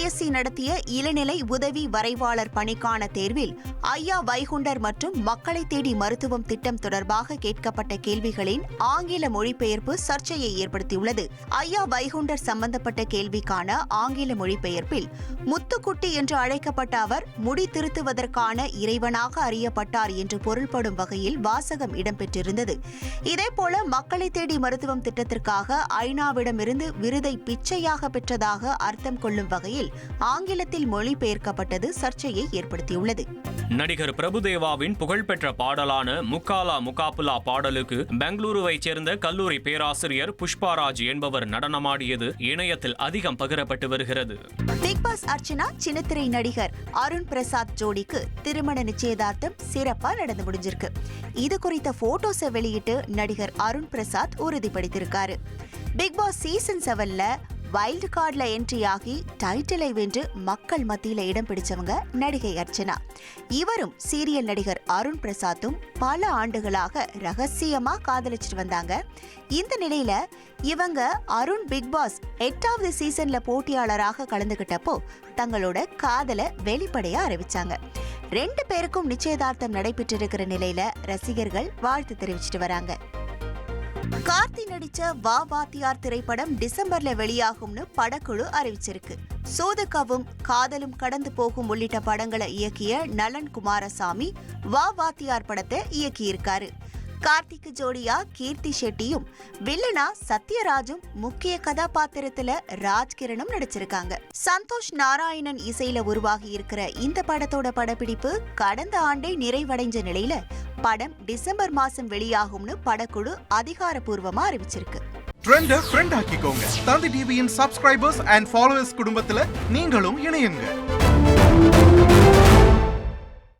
TNPSC நடத்திய இளநிலை உதவி வரைவாளர் பணிக்கான தேர்வில் ஐயா வைகுண்டர் மற்றும் மக்களை தேடி மருத்துவம் திட்டம் தொடர்பாக கேட்கப்பட்ட கேள்விகளின் ஆங்கில மொழிபெயர்ப்பு சர்ச்சையை ஏற்படுத்தியுள்ளது. ஐயா வைகுண்டர் சம்பந்தப்பட்ட கேள்விக்கான ஆங்கில மொழிபெயர்ப்பில் முத்துக்குட்டி என்று அழைக்கப்பட்ட அவர் முடி திருத்துவதற்கான இறைவனாக அறியப்பட்டார் என்று பொருள்படும் வகையில் வாசகம் இடம்பெற்றிருந்தது. இதேபோல மக்களை தேடி மருத்துவம் திட்டத்திற்காக ஐநாவிடமிருந்து விருதை பிச்சையாக பெற்றதாக அர்த்தம் கொள்ளும் வகையில் ஆங்கிலத்தில் மொழிபெயர்க்கப்பட்டது சர்ச்சையை ஏற்படுத்தியுள்ளது. நடிகர் பிரபுதேவாவின் புகழ்பெற்ற பாடலான முக்காலா முகாபுலா பாடலுக்கு பெங்களூருவைச் சேர்ந்த கல்லூரி பேராசிரியர் புஷ்பாராஜ் என்பவர் நடனமாடியது இணையத்தில் அதிகம் பகிரப்பட்டு வருகிறது. பிக் பாஸ் அர்ச்சனா சின்னத்திரை நடிகர் அருண் பிரசாத் ஜோடிக்கு திருமண நிச்சயதார்த்தம் சிறப்பா நடந்து முடிஞ்சிருக்கு. இது குறித்த போட்டோஸை வெளியிட்டு நடிகர் அருண் பிரசாத் உறுதிப்படுத்தியிருக்காரு. பிக் பாஸ் சீசன் 7ல வைல்டு கார்டுல என்ட்ரி ஆகி டைட்டிலை வென்று மக்கள் மத்தியில இடம் பிடிச்சவங்க நடிகை அர்ச்சனா. இவரும் சீரியல் நடிகர் அருண் பிரசாத்தும் பல ஆண்டுகளாக ரகசியமா காதலிச்சிட்டு வந்தாங்க. இந்த நிலையில இவங்க அருண் பிக் பாஸ் 8வது சீசன்ல போட்டியாளராக கலந்துகிட்டப்போ தங்களோட காதலை வெளிப்படையா அறிவிச்சாங்க. 2 பேருக்கும் நிச்சயதார்த்தம் நடைபெற்றிருக்கிற நிலையில ரசிகர்கள் வாழ்த்து தெரிவிச்சிட்டு வராங்க. கார்த்தி நடிச்ச வா வாத்தியார் திரைப்படம் டிசம்பர்ல வெளியாகும்னு படக்குழு அறிவிச்சிருக்கு. சோதக்கவும் காதலும் கடந்து போகும் உள்ளிட்ட படங்களை இயக்கிய நலன் குமாரசாமி வா வாத்தியார் படத்தை இயக்கியிருக்காரு. கார்த்திக்கு ஜோடியா கீர்த்தி ஷெட்டியும் வில்லனா சத்யராஜும் முக்கிய கதாபாத்திரத்துல ராஜ்கிரனும் நடிச்சிருக்காங்க. சந்தோஷ் நாராயணன் இசையில உருவாகி இருக்கிற இந்த படத்தோட படப்பிடிப்பு கடந்த ஆண்டே நிறைவடைஞ்ச நிலையில படம் டிசம்பர் மாசம் வெளியாகும்னு படக்குழு அதிகாரப்பூர்வமா அறிவிச்சிருக்கு. ட்ரெண்ட ஃப்ரெண்ட் ஆக்கிக்கோங்க. தந்தி டிவியின் சப்ஸ்கிரைபர்ஸ் அண்ட் ஃபாலோவர்ஸ் குடும்பத்துல நீங்களும் இணையுங்க.